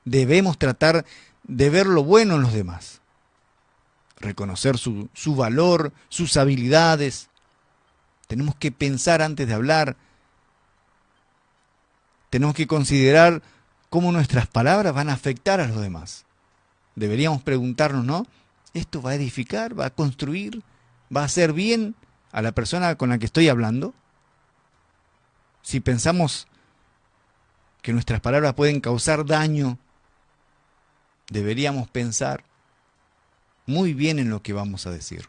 debemos tratar de ver lo bueno en los demás, reconocer su valor, sus habilidades. Tenemos que pensar antes de hablar. Tenemos que considerar cómo nuestras palabras van a afectar a los demás. Deberíamos preguntarnos, ¿no? ¿Esto va a edificar, va a construir, va a hacer bien a la persona con la que estoy hablando? Si pensamos que nuestras palabras pueden causar daño, deberíamos pensar muy bien en lo que vamos a decir.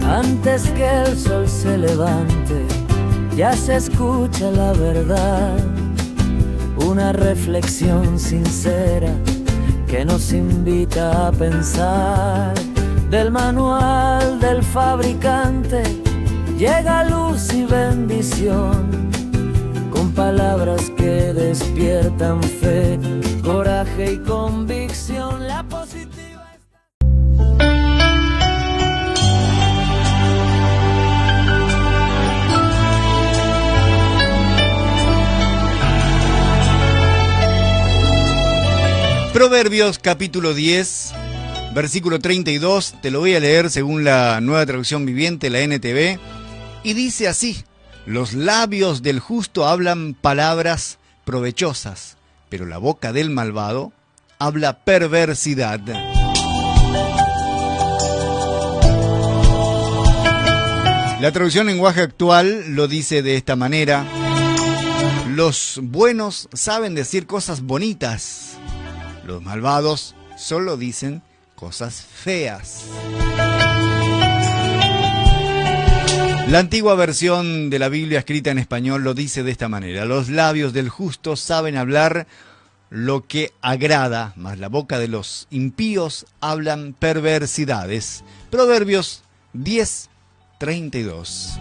Antes que el sol se levante, ya se escucha la verdad, una reflexión sincera que nos invita a pensar. Del manual del fabricante llega luz y bendición, con palabras que despiertan fe, coraje y convicción. La positiva Proverbios capítulo 10, versículo 32, te lo voy a leer según la Nueva Traducción Viviente, la NTV, y dice así: los labios del justo hablan palabras provechosas, pero la boca del malvado habla perversidad. La traducción lenguaje actual lo dice de esta manera: los buenos saben decir cosas bonitas, los malvados solo dicen cosas feas. La antigua versión de la Biblia escrita en español lo dice de esta manera: los labios del justo saben hablar lo que agrada, mas la boca de los impíos hablan perversidades. Proverbios 10:32.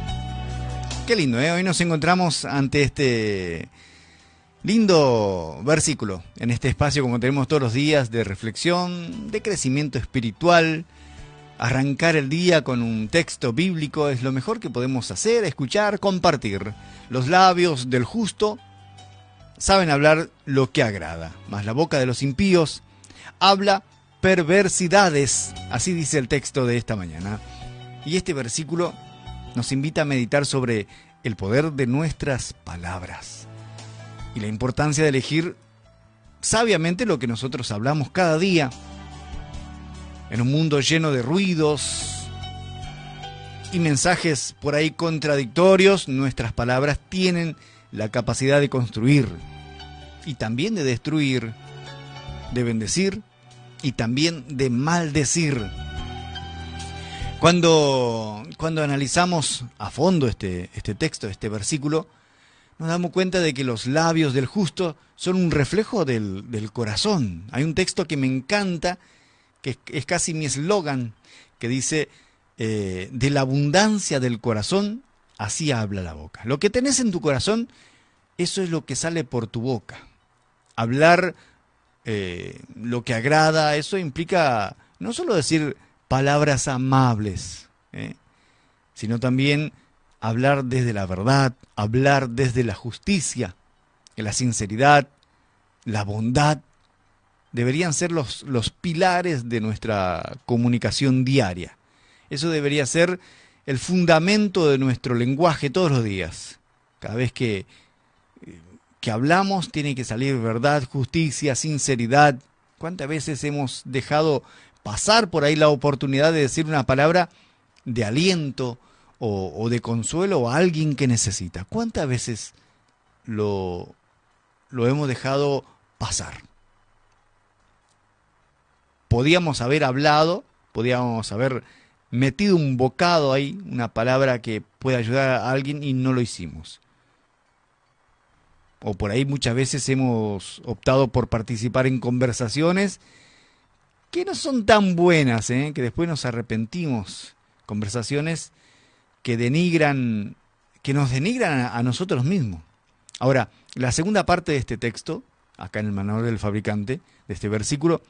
Qué lindo, ¿eh? Hoy nos encontramos ante este lindo versículo, en este espacio como tenemos todos los días de reflexión, de crecimiento espiritual. Arrancar el día con un texto bíblico es lo mejor que podemos hacer, escuchar, compartir. Los labios del justo saben hablar lo que agrada, mas la boca de los impíos habla perversidades. Así dice el texto de esta mañana. Y este versículo nos invita a meditar sobre el poder de nuestras palabras y la importancia de elegir sabiamente lo que nosotros hablamos cada día. En un mundo lleno de ruidos y mensajes por ahí contradictorios, nuestras palabras tienen la capacidad de construir y también de destruir, de bendecir y también de maldecir. Cuando analizamos a fondo este texto, este versículo, nos damos cuenta de que los labios del justo son un reflejo del corazón. Hay un texto que me encanta, que es casi mi eslogan, que dice: de la abundancia del corazón, así habla la boca. Lo que tenés en tu corazón, eso es lo que sale por tu boca. Hablar lo que agrada, eso implica no solo decir palabras amables, sino también hablar desde la verdad, hablar desde la justicia, la sinceridad, la bondad. Deberían ser los pilares de nuestra comunicación diaria. Eso debería ser el fundamento de nuestro lenguaje todos los días. Cada vez que hablamos tiene que salir verdad, justicia, sinceridad. ¿Cuántas veces hemos dejado pasar por ahí la oportunidad de decir una palabra de aliento o de consuelo a alguien que necesita? ¿Cuántas veces lo hemos dejado pasar? Podíamos haber hablado, podíamos haber metido un bocado ahí, una palabra que pueda ayudar a alguien, y no lo hicimos. O por ahí muchas veces hemos optado por participar en conversaciones que no son tan buenas, que después nos arrepentimos. Conversaciones que denigran, que nos denigran a nosotros mismos. Ahora, la segunda parte de este texto, acá en el manual del fabricante, de este versículo,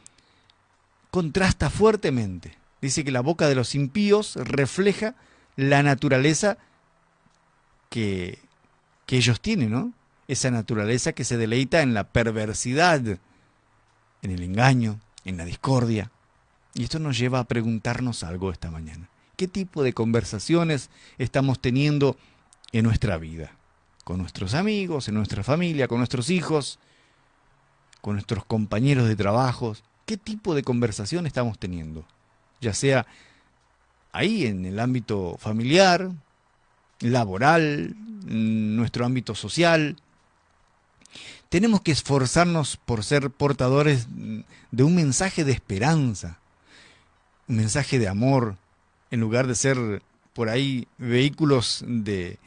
contrasta fuertemente Dice que la boca de los impíos refleja la naturaleza que ellos tienen, ¿no? Esa naturaleza que se deleita en la perversidad, en el engaño, en la discordia. Y esto nos lleva a preguntarnos algo esta mañana. ¿Qué tipo de conversaciones estamos teniendo en nuestra vida? Con nuestros amigos, en nuestra familia, con nuestros hijos, con nuestros compañeros de trabajo. ¿Qué tipo de conversación estamos teniendo? Ya sea ahí en el ámbito familiar, laboral, nuestro ámbito social. Tenemos que esforzarnos por ser portadores de un mensaje de esperanza, un mensaje de amor, en lugar de ser por ahí vehículos de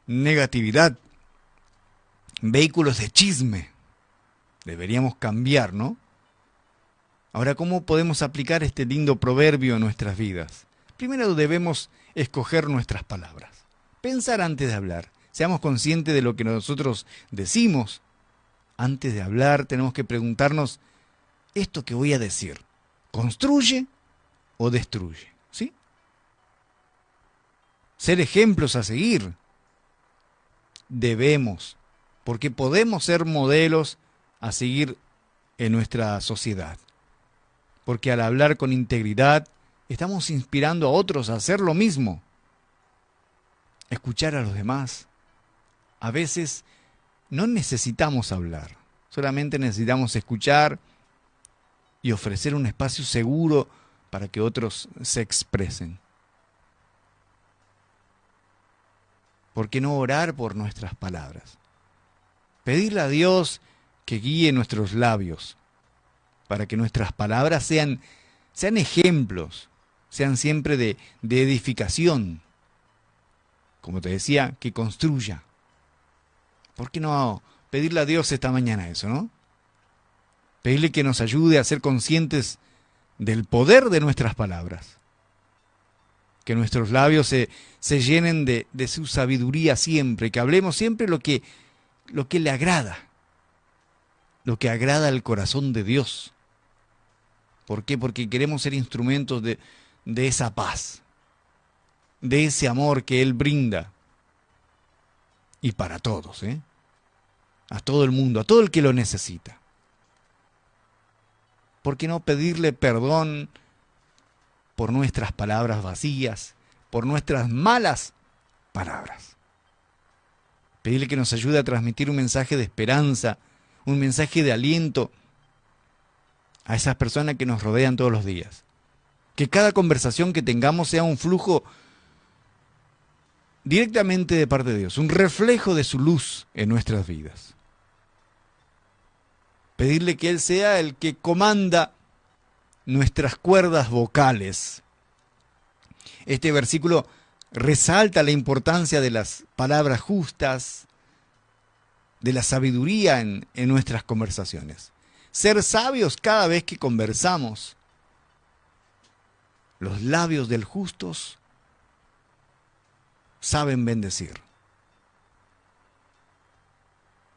negatividad, vehículos de chisme. Deberíamos cambiar, ¿no? Ahora, ¿cómo podemos aplicar este lindo proverbio en nuestras vidas? Primero debemos escoger nuestras palabras. Pensar antes de hablar. Seamos conscientes de lo que nosotros decimos. Antes de hablar tenemos que preguntarnos, ¿esto que voy a decir construye o destruye? ¿Sí? Ser ejemplos a seguir. Debemos, porque podemos ser modelos a seguir en nuestra sociedad. Porque al hablar con integridad, estamos inspirando a otros a hacer lo mismo. Escuchar a los demás. A veces no necesitamos hablar, solamente necesitamos escuchar y ofrecer un espacio seguro para que otros se expresen. ¿Por qué no orar por nuestras palabras? Pedirle a Dios que guíe nuestros labios, para que nuestras palabras sean ejemplos, sean siempre de edificación. Como te decía, que construya. ¿Por qué no pedirle a Dios esta mañana eso, no? Pedirle que nos ayude a ser conscientes del poder de nuestras palabras. Que nuestros labios se llenen de su sabiduría siempre, que hablemos siempre lo que le agrada, lo que agrada al corazón de Dios. ¿Por qué? Porque queremos ser instrumentos de esa paz, de ese amor que Él brinda. Y para todos, a todo el mundo, a todo el que lo necesita. ¿Por qué no pedirle perdón por nuestras palabras vacías, por nuestras malas palabras? Pedirle que nos ayude a transmitir un mensaje de esperanza, un mensaje de aliento a esas personas que nos rodean todos los días. Que cada conversación que tengamos sea un flujo directamente de parte de Dios, un reflejo de su luz en nuestras vidas. Pedirle que Él sea el que comanda nuestras cuerdas vocales. Este versículo resalta la importancia de las palabras justas, de la sabiduría en nuestras conversaciones. Ser sabios cada vez que conversamos. Los labios del justo saben bendecir.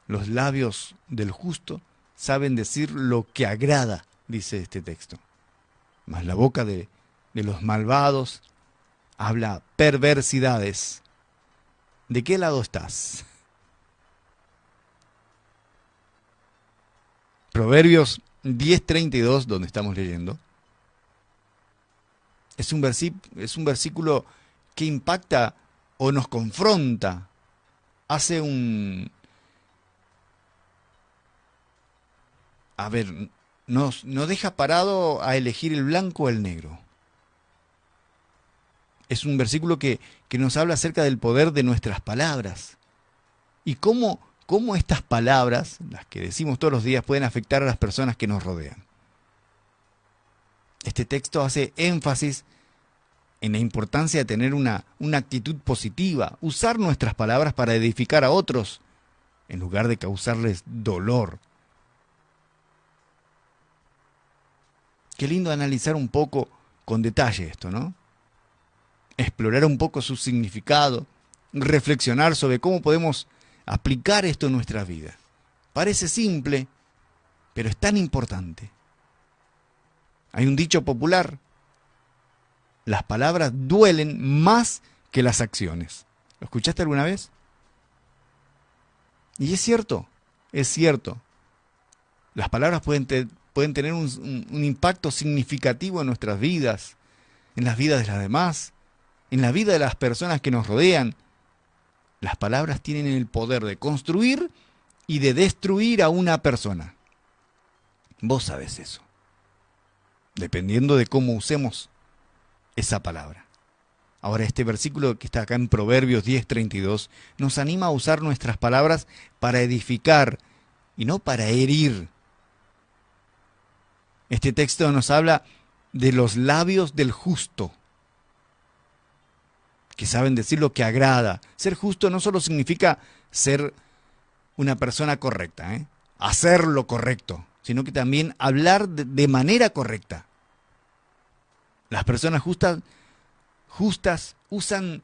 Los labios del justo saben decir lo que agrada, dice este texto. Mas la boca de los malvados habla perversidades. ¿De qué lado estás? Proverbios 10:32, donde estamos leyendo, es un versículo que impacta o nos confronta, nos deja parado a elegir el blanco o el negro. Es un versículo que nos habla acerca del poder de nuestras palabras y cómo estas palabras, las que decimos todos los días, pueden afectar a las personas que nos rodean. Este texto hace énfasis en la importancia de tener una actitud positiva, usar nuestras palabras para edificar a otros, en lugar de causarles dolor. Qué lindo analizar un poco con detalle esto, ¿no? Explorar un poco su significado, reflexionar sobre cómo podemos aplicar esto en nuestra vida. Parece simple, pero es tan importante. Hay un dicho popular las palabras duelen más que las acciones. ¿Lo escuchaste alguna vez? Y es cierto, es cierto. Las palabras pueden tener un impacto significativo en nuestras vidas, en las vidas de las demás, en la vida de las personas que nos rodean. Las palabras tienen el poder de construir y de destruir a una persona. Vos sabés eso, dependiendo de cómo usemos esa palabra. Ahora, este versículo que está acá en Proverbios 10:32 nos anima a usar nuestras palabras para edificar y no para herir. Este texto nos habla de los labios del justo, que saben decir lo que agrada. Ser justo no solo significa ser una persona correcta, hacer lo correcto, sino que también hablar de manera correcta. Las personas justas usan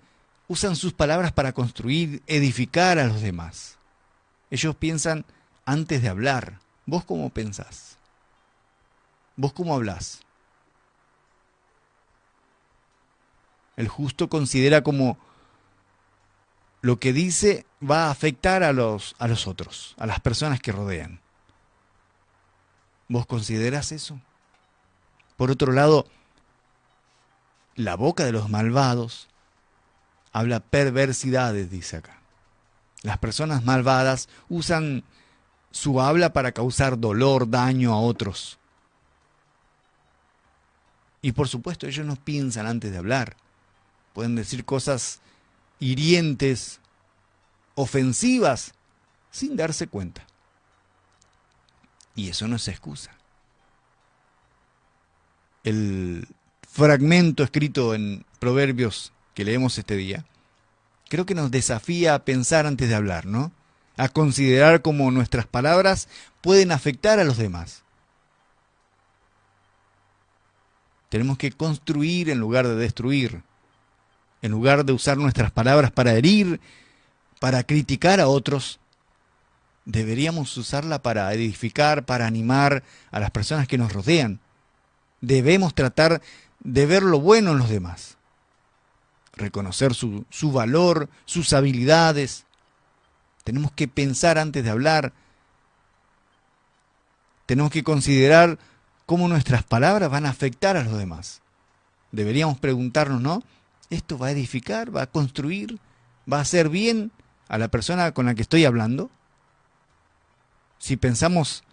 sus palabras para construir, edificar a los demás. Ellos piensan antes de hablar. ¿Vos cómo pensás? ¿Vos cómo hablás? El justo considera como lo que dice va a afectar a los otros, a las personas que rodean. ¿Vos considerás eso? Por otro lado, la boca de los malvados habla perversidades, dice acá. Las personas malvadas usan su habla para causar dolor, daño a otros. Y por supuesto, ellos no piensan antes de hablar. Pueden decir cosas hirientes, ofensivas, sin darse cuenta. Y eso no es excusa. El fragmento escrito en Proverbios que leemos este día, creo que nos desafía a pensar antes de hablar, ¿no? A considerar cómo nuestras palabras pueden afectar a los demás. Tenemos que construir en lugar de destruir. En lugar de usar nuestras palabras para herir, para criticar a otros, deberíamos usarla para edificar, para animar a las personas que nos rodean. Debemos tratar de ver lo bueno en los demás. Reconocer su valor, sus habilidades. Tenemos que pensar antes de hablar. Tenemos que considerar cómo nuestras palabras van a afectar a los demás. Deberíamos preguntarnos, ¿no? ¿Esto va a edificar, va a construir, va a hacer bien a la persona con la que estoy hablando? Si pensamos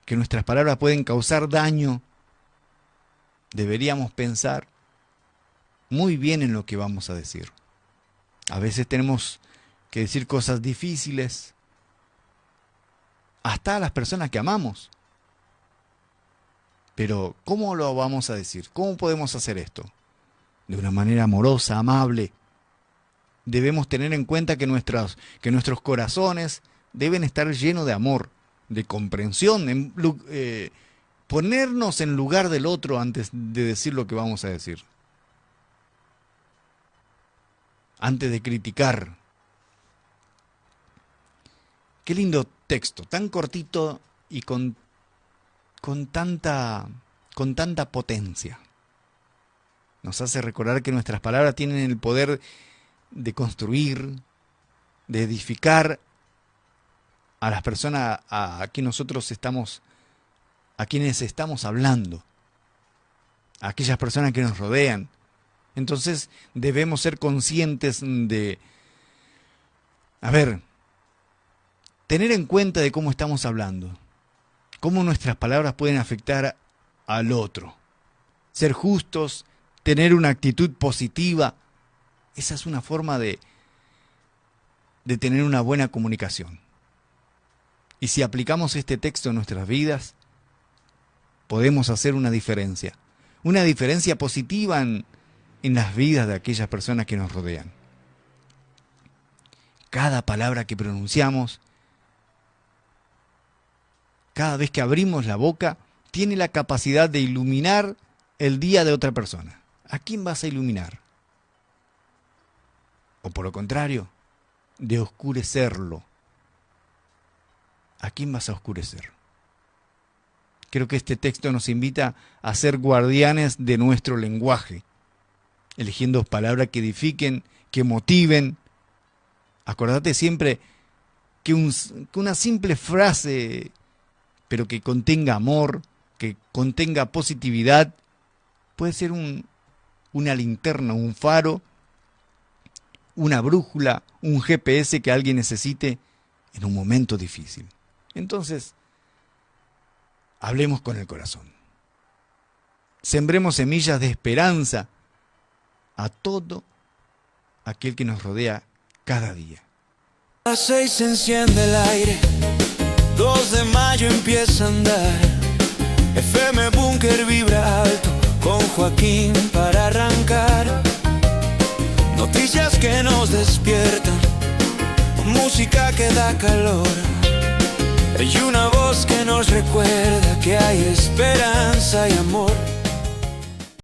que nuestras palabras pueden causar daño, deberíamos pensar muy bien en lo que vamos a decir. A veces tenemos que decir cosas difíciles, hasta a las personas que amamos. Pero, ¿cómo lo vamos a decir? ¿Cómo podemos hacer esto? De una manera amorosa, amable. Debemos tener en cuenta que nuestros corazones deben estar llenos de amor, de comprensión, ponernos en lugar del otro antes de decir lo que vamos a decir. Antes de criticar. Qué lindo texto, tan cortito y con tanta potencia. Nos hace recordar que nuestras palabras tienen el poder de construir, de edificar a las personas a quienes estamos hablando, a aquellas personas que nos rodean. Entonces debemos ser conscientes de, tener en cuenta de cómo estamos hablando, cómo nuestras palabras pueden afectar al otro. Ser justos, tener una actitud positiva, esa es una forma de tener una buena comunicación. Y si aplicamos este texto en nuestras vidas, podemos hacer una diferencia positiva en las vidas de aquellas personas que nos rodean. Cada palabra que pronunciamos, cada vez que abrimos la boca, tiene la capacidad de iluminar el día de otra persona. ¿A quién vas a iluminar? O por lo contrario, de oscurecerlo. ¿A quién vas a oscurecer? Creo que este texto nos invita a ser guardianes de nuestro lenguaje, eligiendo palabras que edifiquen, que motiven. Acordate siempre que una simple frase, pero que contenga amor, que contenga positividad, puede ser una linterna, un faro, una brújula, un GPS que alguien necesite en un momento difícil. Entonces, hablemos con el corazón. Sembremos semillas de esperanza a todo aquel que nos rodea cada día. A las 6 se enciende el aire, 2 de mayo empieza a andar. FM Búnker vibra alto, con Joaquín para arrancar. Noticias que nos despiertan, música que da calor. Y una voz que nos recuerda que hay esperanza y amor.